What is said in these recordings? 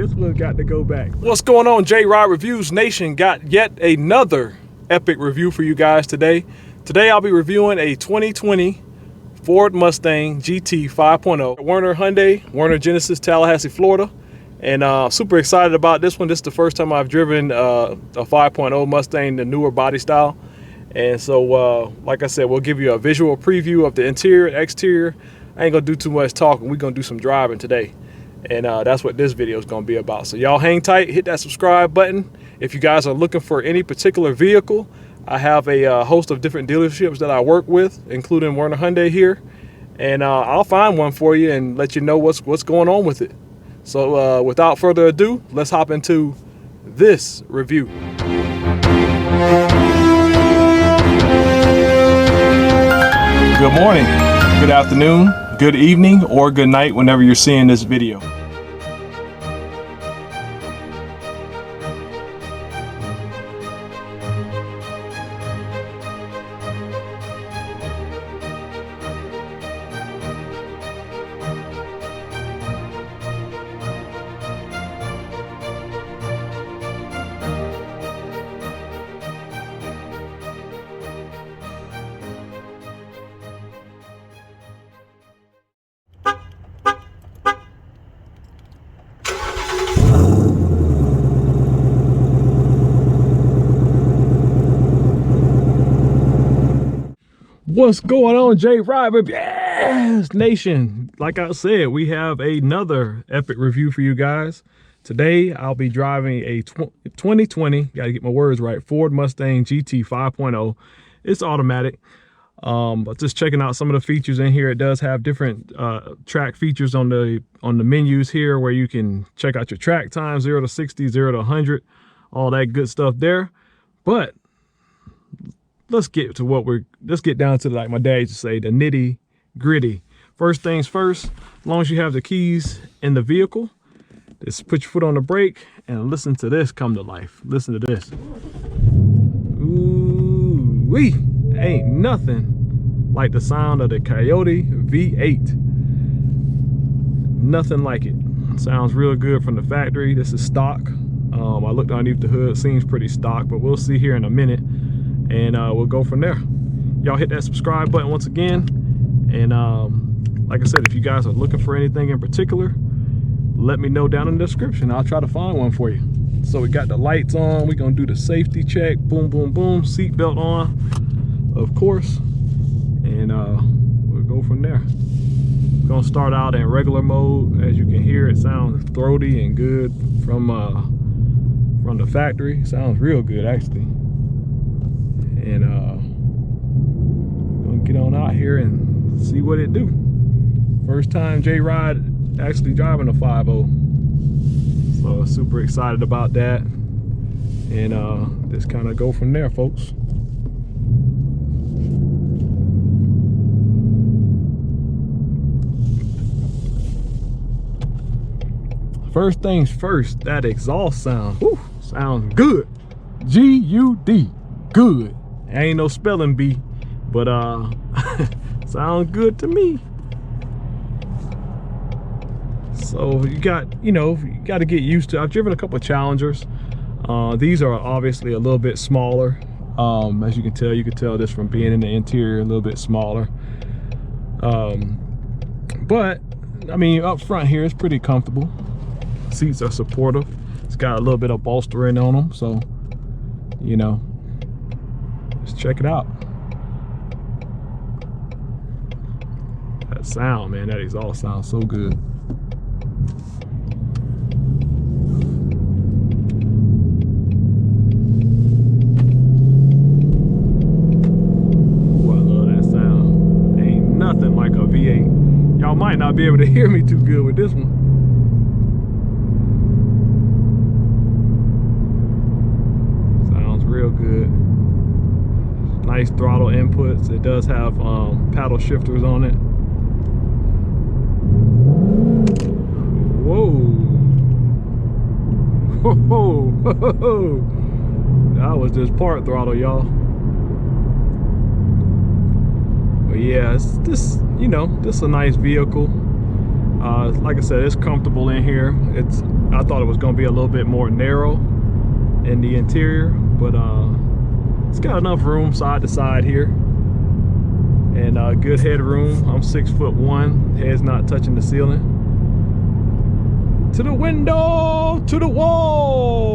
This one got to go back. What's going on, JRideReviews Nation? Got yet another epic review for you guys today. Today I'll be reviewing a 2020 Ford Mustang GT 5.0. Werner Hyundai, Werner Genesis, Tallahassee, Florida. And super excited about this one. This is the first time I've driven a 5.0 Mustang, the newer body style. And so, like I said, we'll give you a visual preview of the interior and exterior. I ain't gonna do too much talking. We're gonna do some driving today. And that's what this video is gonna be about. So y'all hang tight, hit that subscribe button. If you guys are looking for any particular vehicle, I have a host of different dealerships that I work with, including Werner Hyundai here. And I'll find one for you and let you know what's going on with it. So without further ado, let's hop into this review. Good morning, good afternoon, good evening, or good night whenever you're seeing this video. What's going on, JRideReviews Nation? Like I said, we have another epic review for you guys. Today, I'll be driving a 2020, gotta get my words right, Ford Mustang GT 5.0. It's automatic, but just checking out some of the features in here. It does have different track features on the menus here where you can check out your track time, 0 to 60, 0 to 100, all that good stuff there. But let's get down to, like my dad used to say, the nitty gritty. First things first, as long as you have the keys in the vehicle, just put your foot on the brake and listen to this come to life. Listen to this. Ooh-wee. Ain't nothing like the sound of the Coyote V8. Nothing like it. Sounds real good from the factory. This is stock. I looked underneath the hood, seems pretty stock, but we'll see here in a minute. And we'll go from there. Y'all hit that subscribe button once again. And like I said, if you guys are looking for anything in particular, let me know down in the description. I'll try to find one for you. So we got the lights on. We're gonna do the safety check. Boom, boom, boom. Seat belt on, of course. And we'll go from there. We're gonna start out in regular mode. As you can hear, it sounds throaty and good from the factory. Sounds real good, actually. And gonna get on out here and see what it do. First time JRide actually driving a 5.0, so super excited about that. And just kind of go from there, folks. First things first, that exhaust sound, whew, sounds good. G-U-D, good. Ain't no spelling bee, but sounds good to me. So you got to get used to. I've driven a couple of Challengers. These are obviously a little bit smaller. As you can tell this from being in the interior, a little bit smaller. But I mean, up front here, it's pretty comfortable. Seats are supportive. It's got a little bit of bolstering on them, so you know. Just check it out. That sound, man, that exhaust sounds so good. Ooh, I love that sound. Ain't nothing like a V8. Y'all might not be able to hear me too good with this one. Sounds real good. Nice throttle inputs. It does have paddle shifters on it. Whoa. Whoa. That was just part throttle, y'all. But yeah, it's just, you know, this is a nice vehicle. Like I said, it's comfortable in here. I thought it was going to be a little bit more narrow in the interior, but it's got enough room side to side here, and good headroom. I'm 6'1", head's not touching the ceiling. To the window, to the walls,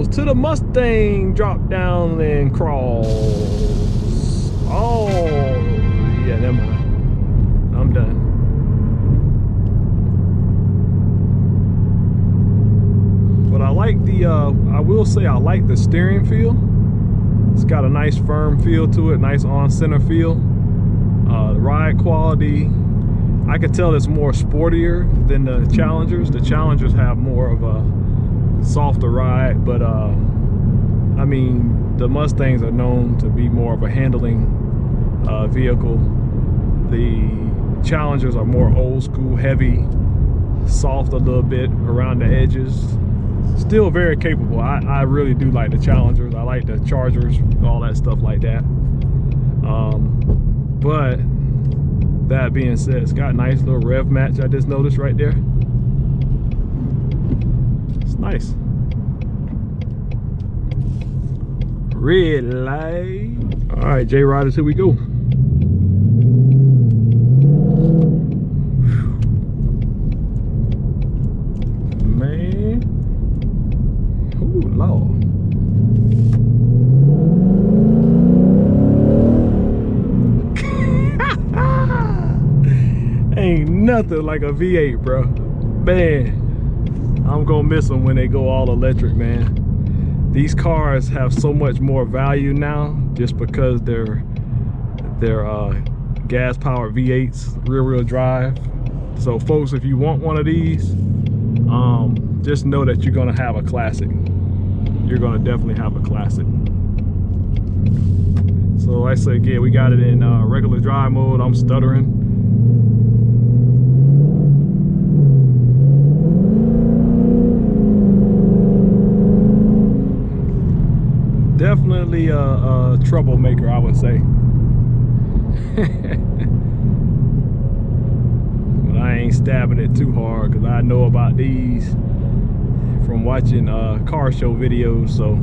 to the Mustang, drop down and crawls. Oh yeah, never mind. I'm done. But I like the, I will say I like the steering feel. It's got a nice firm feel to it, nice on-center feel. The ride quality, I could tell it's more sportier than the Challengers. The Challengers have more of a softer ride, but I mean, the Mustangs are known to be more of a handling vehicle. The Challengers are more old school, heavy, soft a little bit around the edges. Still very capable. I really do like the Challengers. I like the Chargers, all that stuff like that. But that being said, it's got a nice little rev match I just noticed right there. It's nice. Red light. All right, JRiders, here we go. Man. Ooh, Lord. Ain't nothing like a V8, bro. Man, I'm gonna miss them when they go all electric, man. These cars have so much more value now just because they're gas-powered V8s, rear-wheel drive. So folks, if you want one of these, just know that you're gonna have a classic. You're gonna definitely have a classic. So like I said, again, we got it in regular drive mode. I'm stuttering. Definitely a troublemaker, I would say. But I ain't stabbing it too hard because I know about these from watching car show videos, so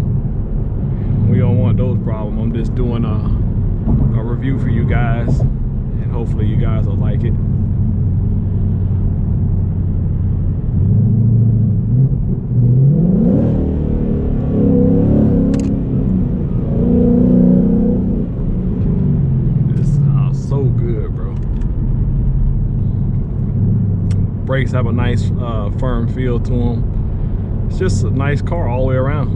we don't want those problems. I'm just doing a review for you guys, and hopefully you guys will like it. Brakes have a nice firm feel to them. It's just a nice car all the way around.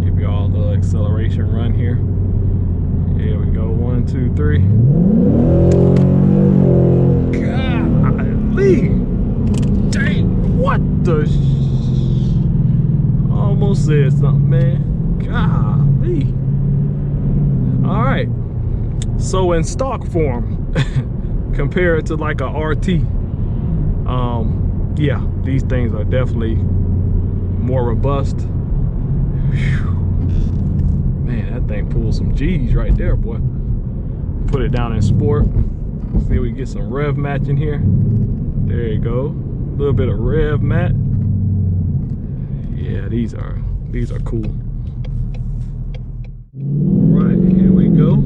Give y'all a little acceleration run here. Here we go, 1, 2, 3. Golly! Dang, what the almost said something, man. Golly. All right, so in stock form, compare it to like a RT. Yeah, these things are definitely more robust. Whew. Man, that thing pulls some G's right there, boy. Put it down in sport. See if we get some rev match in here. There you go. A little bit of rev mat. Yeah, these are cool. Here we go.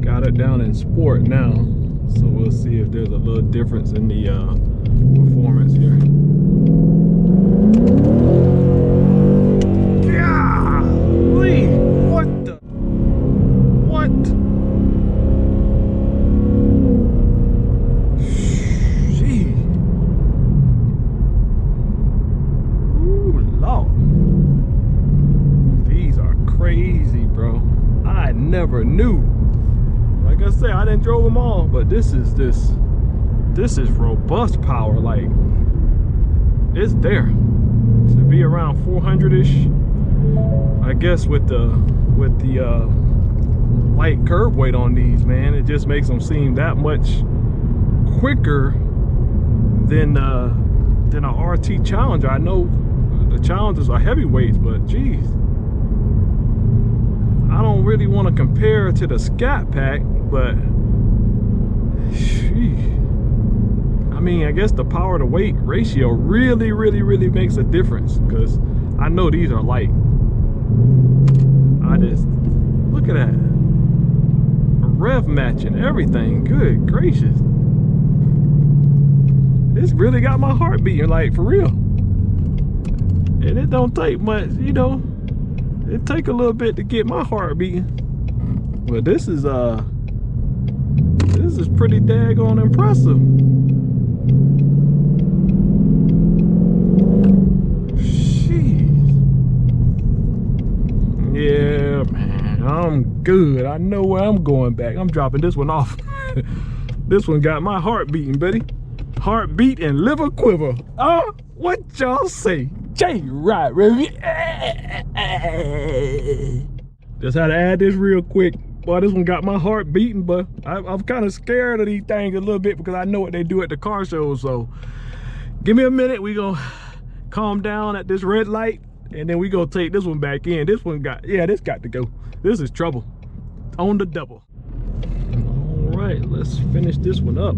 Got it down in sport now, so we'll see if there's a little difference in the performance here. Golly, what the? What? Gee. Ooh, Lord. These are crazy, bro. I never knew. Like I said, I didn't drove them all, but this is robust power. Like, it's there to be around 400-ish. I guess with the light curb weight on these, man, it just makes them seem that much quicker than a RT Challenger. I know the Challengers are heavyweights, but geez. I don't really want to compare to the Scat Pack, but I mean, I guess the power to weight ratio really makes a difference, because I know these are light. I just look at that rev matching everything. Good gracious, it's really got my heart beating, like, for real. And it don't take much, you know, it take a little bit to get my heart beating. But this is pretty daggone impressive. Jeez. Yeah, man, I'm good. I know where I'm going back. I'm dropping this one off. This one got my heart beating, buddy. Heartbeat and liver quiver. Oh, what y'all say? JRideReviews. Just had to add this real quick. Boy, this one got my heart beating, but I'm kind of scared of these things a little bit, because I know what they do at the car shows. So give me a minute. We gonna calm down at this red light, and then we gonna take this one back in. This one got, yeah, this got to go. This is trouble on the double. All right, let's finish this one up.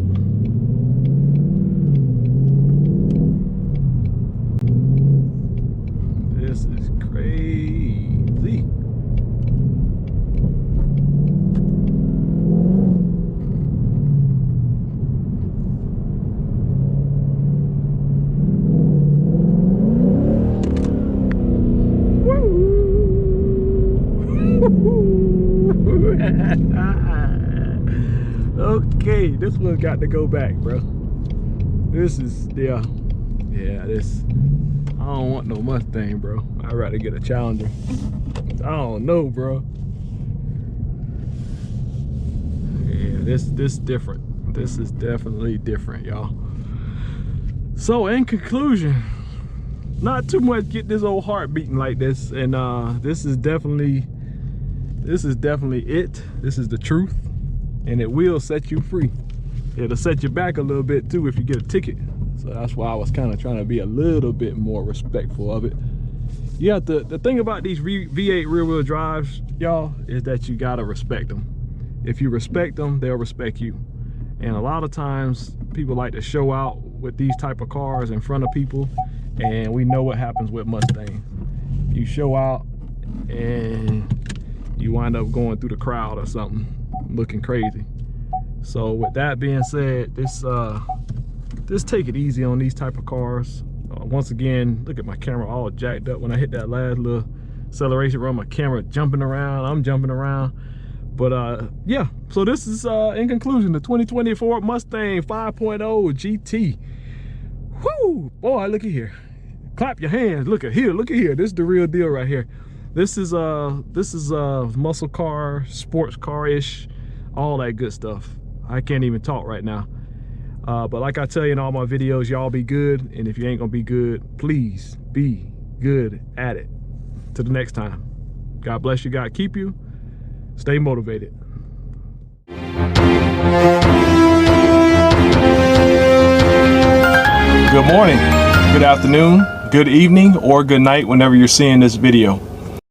This is crazy. Okay, this one got to go back, bro. This is, yeah, this, I don't want no Mustang, bro. I'd rather get a Challenger. I don't know, bro. Yeah, this different. This is definitely different, y'all. So in conclusion, not too much get this old heart beating like this, and this is definitely it. This is the truth, and it will set you free. It'll set you back a little bit too if you get a ticket. So that's why I was kind of trying to be a little bit more respectful of it. You have to, the thing about these V8 rear wheel drives, y'all, is that you gotta respect them. If you respect them, they'll respect you. And a lot of times people like to show out with these type of cars in front of people, and we know what happens with Mustangs. You show out and you wind up going through the crowd or something, looking crazy. So with that being said, just take it easy on these type of cars. Once again, look at my camera all jacked up. When I hit that last little acceleration run, my camera jumping around, I'm jumping around. But yeah, so this is in conclusion, the 2020 Ford Mustang 5.0 GT. Whoo, boy, look at here. Clap your hands. Look at here, look at here. This is the real deal right here. This is muscle car, sports car-ish, all that good stuff. I can't even talk right now. But like I tell you in all my videos, y'all be good. And if you ain't gonna be good, please be good at it. Till the next time. God bless you, God keep you. Stay motivated. Good morning, good afternoon, good evening, or good night whenever you're seeing this video.